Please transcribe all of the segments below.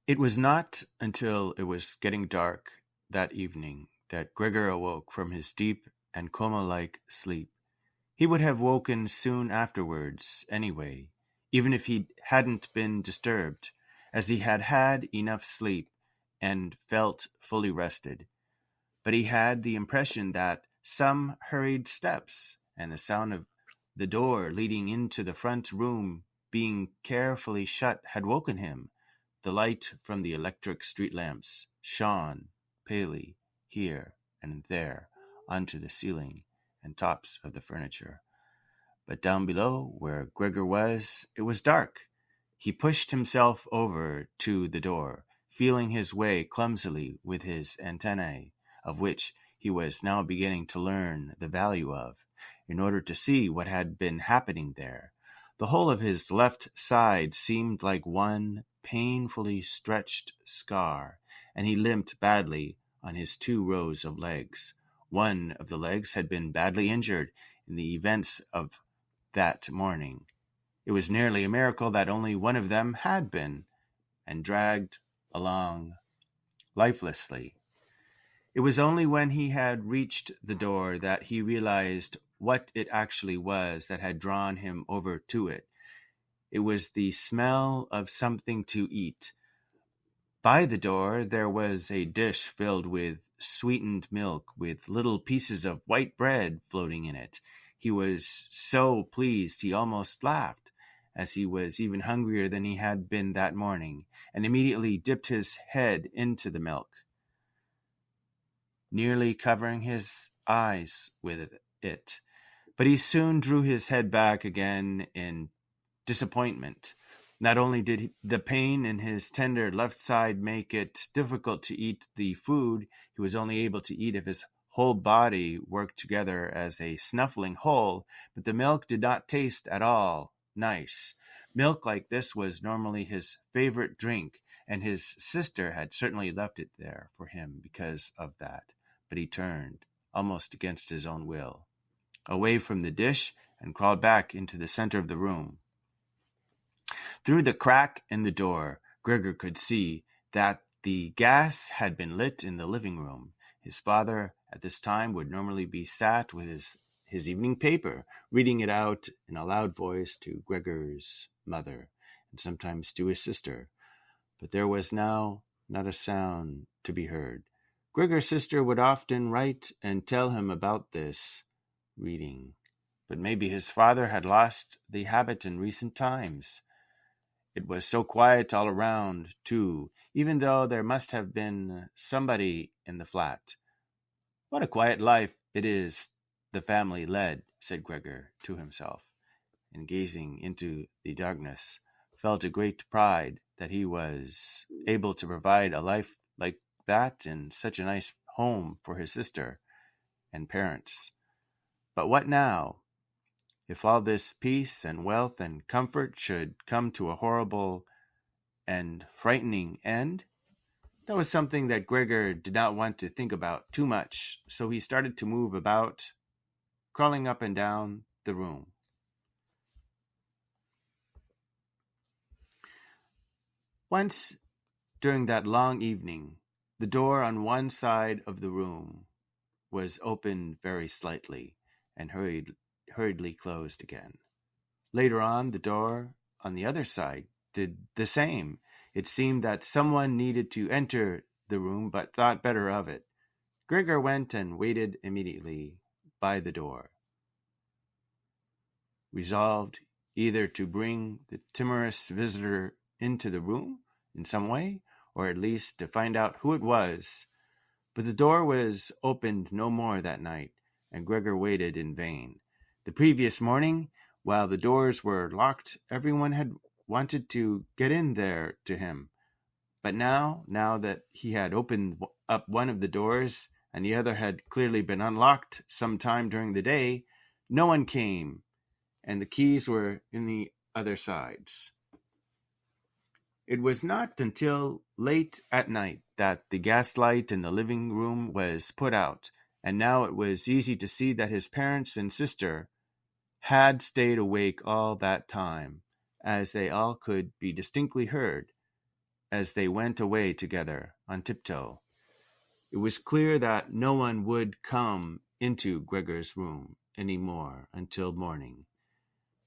It was not until it was getting dark that evening that Gregor awoke from his deep and coma-like sleep. He would have woken soon afterwards, anyway, even if he hadn't been disturbed, as he had had enough sleep and felt fully rested. But he had the impression that some hurried steps and the sound of the door leading into the front room being carefully shut had woken him. The light from the electric street lamps shone palely here and there onto the ceiling and tops of the furniture. But down below, where Gregor was, it was dark. He pushed himself over to the door, feeling his way clumsily with his antennae, of which he was now beginning to learn the value of, in order to see what had been happening there. The whole of his left side seemed like one painfully stretched scar, and he limped badly on his 2 rows of legs. One of the legs had been badly injured in the events of that morning. It was nearly a miracle that only one of them had been, and dragged along lifelessly. It was only when he had reached the door that he realized what it actually was that had drawn him over to it. It was the smell of something to eat. By the door there was a dish filled with sweetened milk with little pieces of white bread floating in it. He was so pleased he almost laughed, as he was even hungrier than he had been that morning, and immediately dipped his head into the milk, nearly covering his eyes with it. But he soon drew his head back again in disappointment. Not only did the pain in his tender left side make it difficult to eat the food he was only able to eat if his whole body worked together as a snuffling whole, but the milk did not taste at all nice. Milk like this was normally his favorite drink, and his sister had certainly left it there for him because of that. But he turned, almost against his own will, away from the dish and crawled back into the center of the room. Through the crack in the door, Gregor could see that the gas had been lit in the living room. His father at this time would normally be sat with his evening paper, reading it out in a loud voice to Gregor's mother, and sometimes to his sister. But there was now not a sound to be heard. Gregor's sister would often write and tell him about this reading, but maybe his father had lost the habit in recent times. It was so quiet all around, too, even though there must have been somebody in the flat. What a quiet life it is the family led, said Gregor to himself, and gazing into the darkness, felt a great pride that he was able to provide a life like that in such a nice home for his sister and parents. But what now? If all this peace and wealth and comfort should come to a horrible and frightening end? That was something that Gregor did not want to think about too much, so he started to move about, crawling up and down the room. Once, during that long evening, the door on one side of the room was opened very slightly and hurriedly closed again. Later on, the door on the other side did the same. It seemed that someone needed to enter the room, but thought better of it. Gregor went and waited immediately by the door, resolved either to bring the timorous visitor into the room in some way, or at least to find out who it was. But the door was opened no more that night, and Gregor waited in vain. The previous morning, while the doors were locked, everyone had wanted to get in there to him. But now that he had opened up one of the doors, and the other had clearly been unlocked some time during the day, no one came, and the keys were in the other sides. It was not until late at night that the gaslight in the living room was put out, and now it was easy to see that his parents and sister had stayed awake all that time, as they all could be distinctly heard. as they went away together on tiptoe. It was clear that no one would come into Gregor's room any more until morning.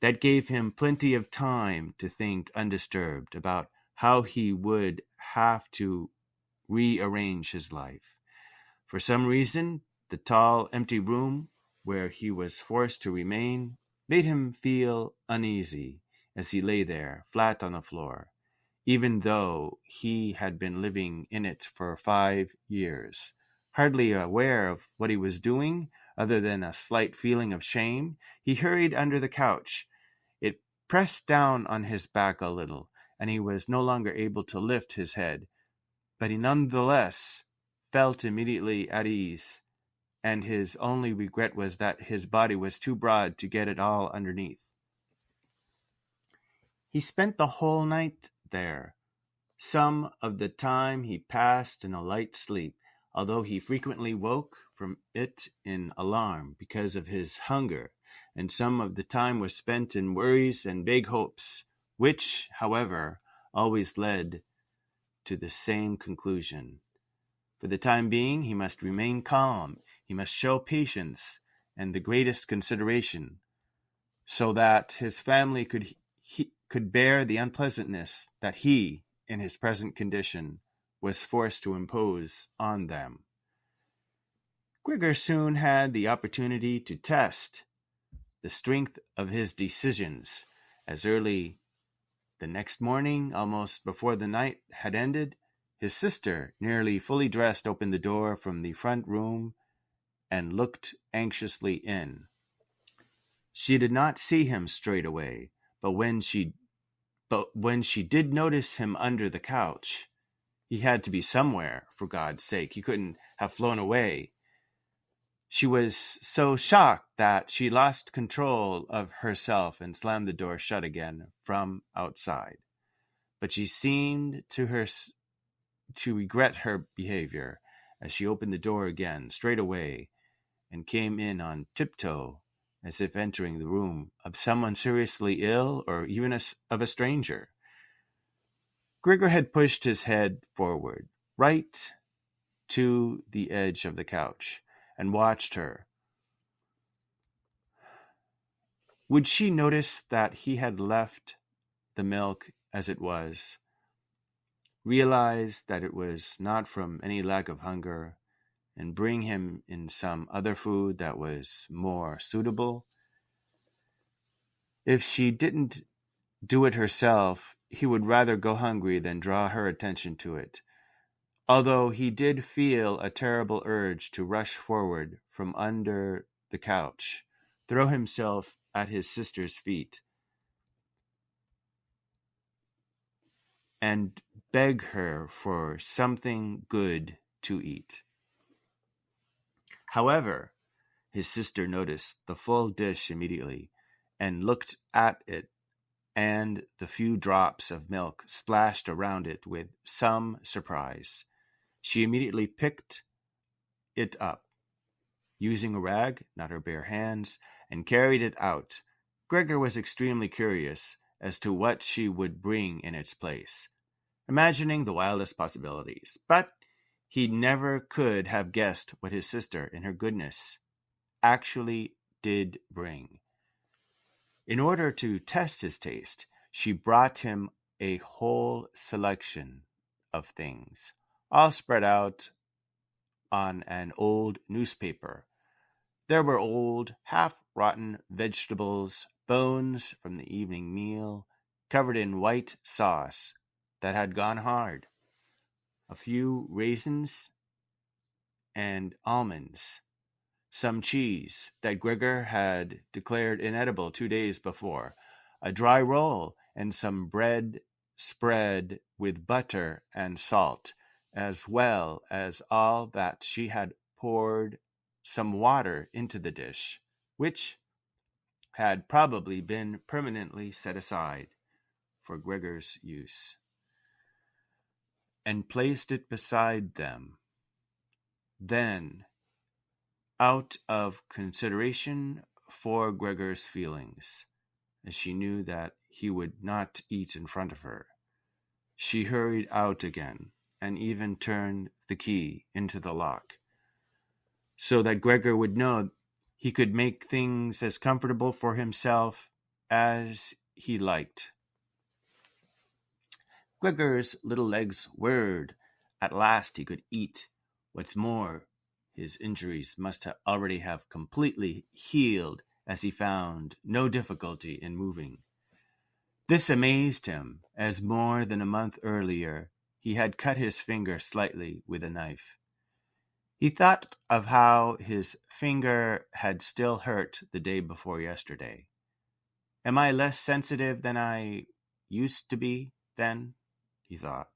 That gave him plenty of time to think undisturbed about how he would have to rearrange his life. For some reason, the tall, empty room where he was forced to remain made him feel uneasy as he lay there, flat on the floor, even though he had been living in it for 5 years. Hardly aware of what he was doing, other than a slight feeling of shame, he hurried under the couch. It pressed down on his back a little, and he was no longer able to lift his head, but he nonetheless felt immediately at ease, and his only regret was that his body was too broad to get it all underneath. He spent the whole night there. Some of the time he passed in a light sleep, although he frequently woke from it in alarm because of his hunger, and some of the time was spent in worries and vague hopes, which, however, always led to the same conclusion. For the time being, he must remain calm. He must show patience and the greatest consideration, so that his family could bear the unpleasantness that he, in his present condition, was forced to impose on them. Gregor soon had the opportunity to test the strength of his decisions. As early the next morning, almost before the night had ended, his sister, nearly fully dressed, opened the door from the front room and looked anxiously in. She did not see him straight away, but when she did notice him under the couch, he had to be somewhere, for God's sake. He couldn't have flown away. She was so shocked that she lost control of herself and slammed the door shut again from outside. But she seemed to regret her behavior as she opened the door again straight away and came in on tiptoe, as if entering the room of someone seriously ill or even of a stranger. Gregor had pushed his head forward, right to the edge of the couch, and watched her. Would she notice that he had left the milk as it was, realize that it was not from any lack of hunger, and bring him in some other food that was more suitable? If she didn't do it herself, he would rather go hungry than draw her attention to it, although he did feel a terrible urge to rush forward from under the couch, throw himself at his sister's feet, and beg her for something good to eat. However, his sister noticed the full dish immediately and looked at it and the few drops of milk splashed around it with some surprise. She immediately picked it up, using a rag, not her bare hands, and carried it out. Gregor was extremely curious as to what she would bring in its place, imagining the wildest possibilities, but he never could have guessed what his sister, in her goodness, actually did bring. In order to test his taste, she brought him a whole selection of things, all spread out on an old newspaper. There were old, half-rotten vegetables, bones from the evening meal, covered in white sauce that had gone hard, a few raisins and almonds, some cheese that Gregor had declared inedible 2 days before, a dry roll, and some bread spread with butter and salt, as well as all that she had poured some water into the dish, which had probably been permanently set aside for Gregor's use, and placed it beside them. Then, out of consideration for Gregor's feelings, as she knew that he would not eat in front of her, She hurried out again and even turned the key into the lock so that Gregor would know he could make things as comfortable for himself as he liked. Gregor's little legs whirred. At last he could eat. What's more, his injuries must already have completely healed, as he found no difficulty in moving. This amazed him, as more than a month earlier he had cut his finger slightly with a knife. He thought of how his finger had still hurt the day before yesterday. Am I less sensitive than I used to be, then? He thought,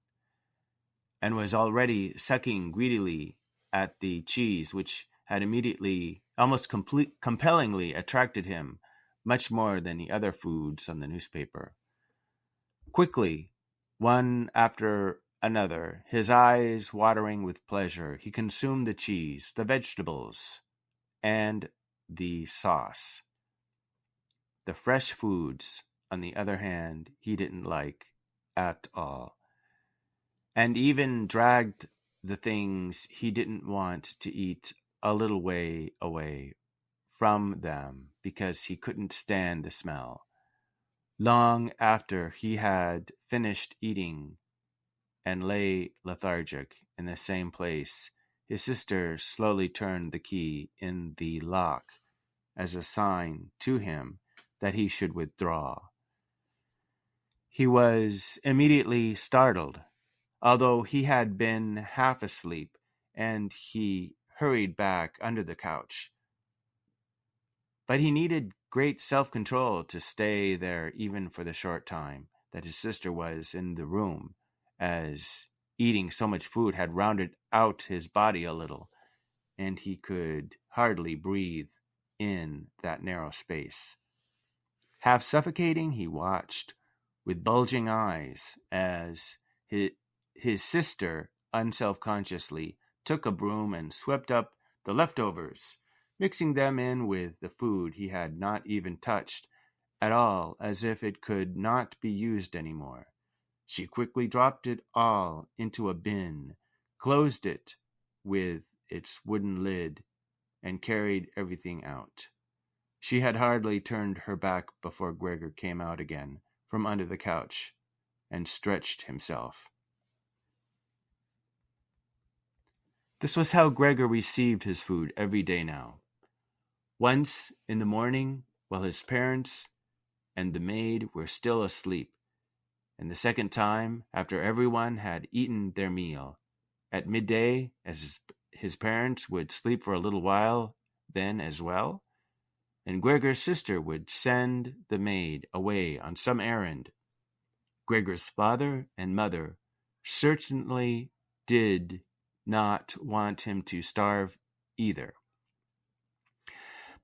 and was already sucking greedily at the cheese which had immediately, almost compellingly attracted him much more than the other foods on the newspaper. Quickly, one after another, his eyes watering with pleasure, he consumed the cheese, the vegetables, and the sauce. The fresh foods, on the other hand, he didn't like at all, and even dragged the things he didn't want to eat a little way away from them because he couldn't stand the smell. Long after he had finished eating and lay lethargic in the same place, his sister slowly turned the key in the lock as a sign to him that he should withdraw. He was immediately startled, although he had been half asleep, and he hurried back under the couch. But he needed great self-control to stay there even for the short time that his sister was in the room, as eating so much food had rounded out his body a little, and he could hardly breathe in that narrow space. Half suffocating, he watched with bulging eyes as his sister unselfconsciously took a broom and swept up the leftovers, mixing them in with the food he had not even touched at all, as if it could not be used any more. She quickly dropped it all into a bin, closed it with its wooden lid, and carried everything out. She had hardly turned her back before Gregor came out again from under the couch and stretched himself. This was how Gregor received his food every day now. Once in the morning, while his parents and the maid were still asleep, and the second time after everyone had eaten their meal. At midday, as his parents would sleep for a little while then as well, and Gregor's sister would send the maid away on some errand. Gregor's father and mother certainly did not want him to starve either.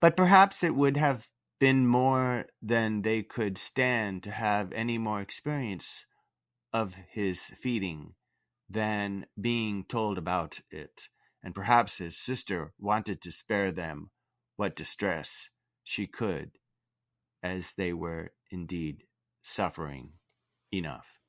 But perhaps it would have been more than they could stand to have any more experience of his feeding than being told about it, and perhaps his sister wanted to spare them what distress she could, as they were indeed suffering enough.